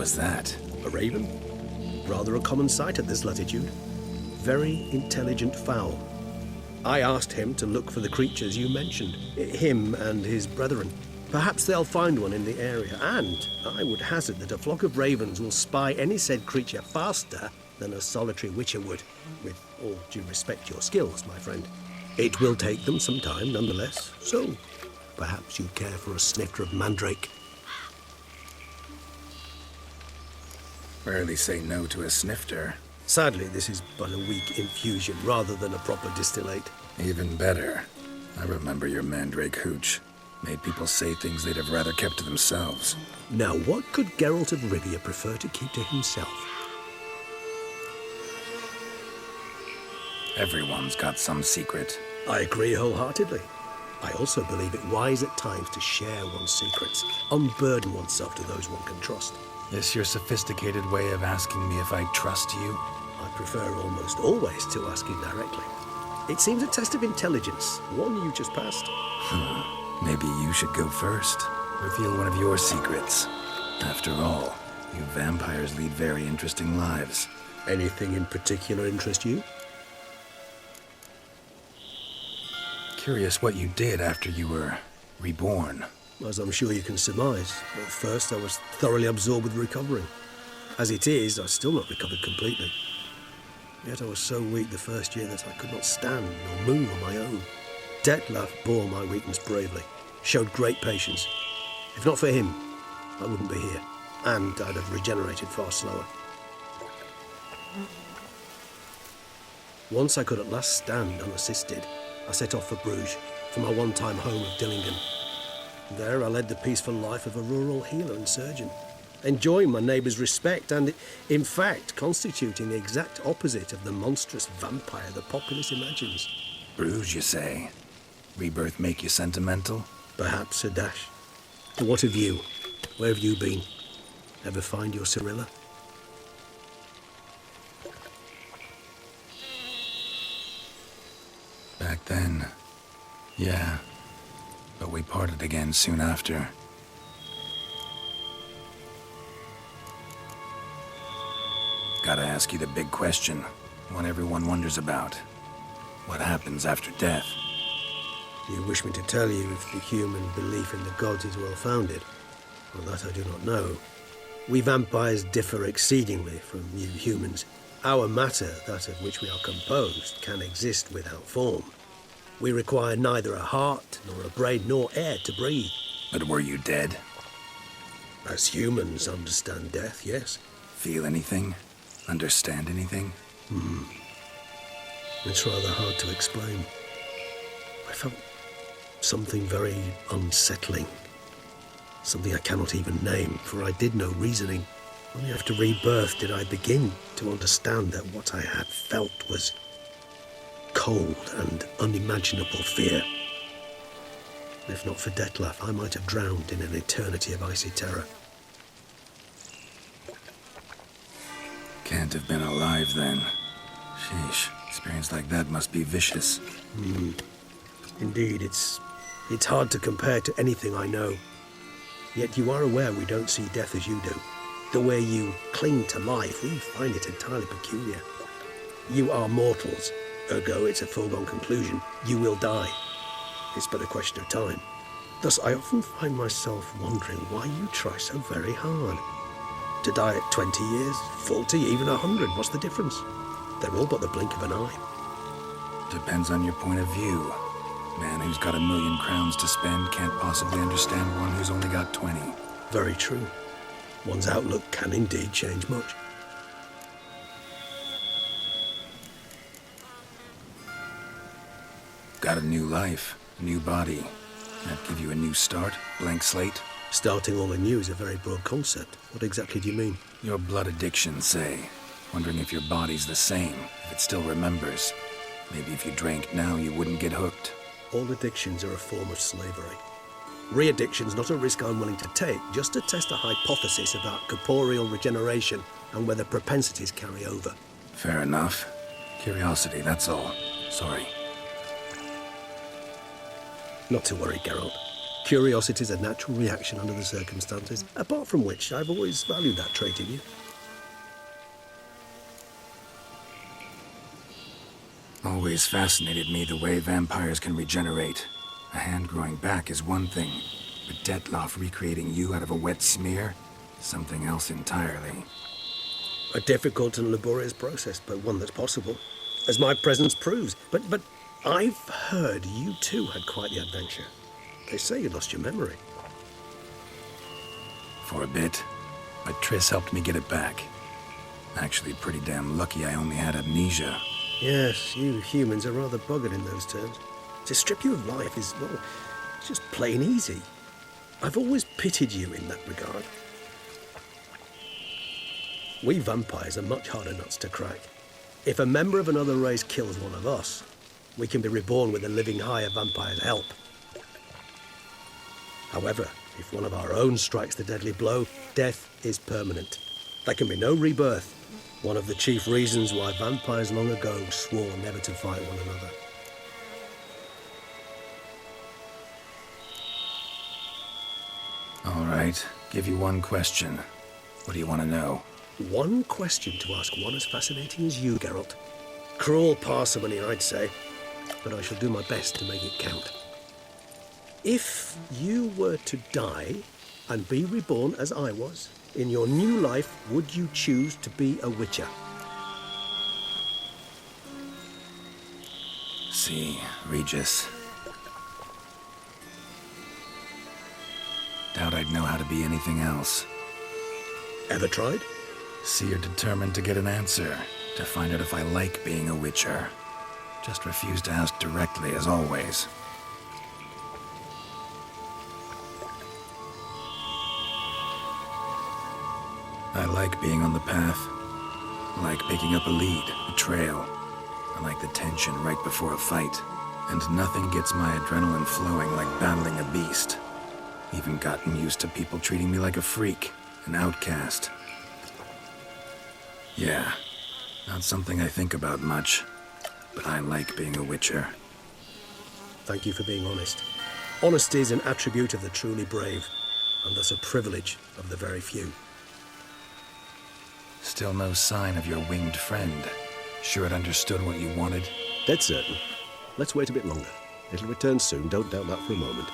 was that? A raven? Rather a common sight at this latitude. Very intelligent fowl. I asked him to look for the creatures you mentioned, him and his brethren. Perhaps they'll find one in the area, and I would hazard that a flock of ravens will spy any said creature faster than a solitary witcher would, with all due respect to your skills, my friend. It will take them some time, nonetheless, so perhaps you care for a snifter of mandrake. Rarely say no to a snifter. Sadly, this is but a weak infusion rather than a proper distillate. Even better. I remember your mandrake hooch. Made people say things they'd have rather kept to themselves. Now, what could Geralt of Rivia prefer to keep to himself? Everyone's got some secret. I agree wholeheartedly. I also believe it wise at times to share one's secrets, unburden oneself to those one can trust. This your sophisticated way of asking me if I trust you? I prefer almost always to asking directly. It seems a test of intelligence, one you just passed. Maybe you should go first. Reveal one of your secrets. After all, you vampires lead very interesting lives. Anything in particular interest you? Curious what you did after you were reborn. As I'm sure you can surmise, at first I was thoroughly absorbed with recovering. As it is, I've still not recovered completely. Yet I was so weak the first year that I could not stand or move on my own. Detlef bore my weakness bravely, showed great patience. If not for him, I wouldn't be here, and I'd have regenerated far slower. Once I could at last stand unassisted, I set off for Bruges, for my one-time home of Dillingen. There I led the peaceful life of a rural healer and surgeon, enjoying my neighbours' respect and, in fact, constituting the exact opposite of the monstrous vampire the populace imagines. Bruges, you say? Rebirth make you sentimental? Perhaps a dash. But what of you? Where have you been? Ever find your Cyrilla? Back then, yeah. But we parted again soon after. Gotta ask you the big question, one everyone wonders about. What happens after death? You wish me to tell you if the human belief in the gods is well-founded? Well, that I do not know. We vampires differ exceedingly from you humans. Our matter, that of which we are composed, can exist without form. We require neither a heart, nor a brain, nor air to breathe. But were you dead? As humans understand death, yes. Feel anything? Understand anything? It's rather hard to explain. I felt something very unsettling. Something I cannot even name, for I did no reasoning. Only after rebirth did I begin to understand that what I had felt was cold and unimaginable fear. If not for Detlef, I might have drowned in an eternity of icy terror. Can't have been alive then. Sheesh, experience like that must be vicious. Indeed, it's hard to compare to anything I know. Yet you are aware we don't see death as you do. The way you cling to life, we find it entirely peculiar. You are mortals, ergo it's a foregone conclusion. You will die. It's but a question of time. Thus, I often find myself wondering why you try so very hard. To die at 20 years, 40, even 100, what's the difference? They're all but the blink of an eye. Depends on your point of view. Man who's got 1,000,000 crowns to spend can't possibly understand one who's only got 20. Very true. One's outlook can indeed change much. Got a new life, a new body. That give you a new start, blank slate? Starting all anew is a very broad concept. What exactly do you mean? Your blood addiction, say. Wondering if your body's the same, if it still remembers. Maybe if you drank now, you wouldn't get hooked. All addictions are a form of slavery. Re-addiction's not a risk I'm willing to take, just to test a hypothesis about corporeal regeneration and whether propensities carry over. Fair enough. Curiosity, that's all. Sorry. Not to worry, Geralt. Curiosity's a natural reaction under the circumstances, apart from which I've always valued that trait in you. Always fascinated me the way vampires can regenerate. A hand growing back is one thing, but Detloff recreating you out of a wet smear? Something else entirely. A difficult and laborious process, but one that's possible, as my presence proves. But I've heard you too had quite the adventure. They say you lost your memory. For a bit, but Triss helped me get it back. Actually, pretty damn lucky I only had amnesia. Yes, you humans are rather buggered in those terms. To strip you of life is, well, it's just plain easy. I've always pitied you in that regard. We vampires are much harder nuts to crack. If a member of another race kills one of us, we can be reborn with a living higher vampire's help. However, if one of our own strikes the deadly blow, death is permanent. There can be no rebirth. One of the chief reasons why vampires long ago swore never to fight one another. All right, give you one question. What do you want to know? One question to ask one as fascinating as you, Geralt. Cruel parsimony, I'd say, but I shall do my best to make it count. If you were to die and be reborn as I was, in your new life, would you choose to be a witcher? See, Regis. Doubt I'd know how to be anything else. Ever tried? See, you're determined to get an answer, to find out if I like being a witcher. Just refuse to ask directly, as always. I like being on the path. I like picking up a lead, a trail. I like the tension right before a fight. And nothing gets my adrenaline flowing like battling a beast. Even gotten used to people treating me like a freak, an outcast. Yeah, not something I think about much, but I like being a witcher. Thank you for being honest. Honesty is an attribute of the truly brave, and thus a privilege of the very few. Still no sign of your winged friend. Sure it understood what you wanted? Dead certain. Let's wait a bit longer. It'll return soon, don't doubt that for a moment.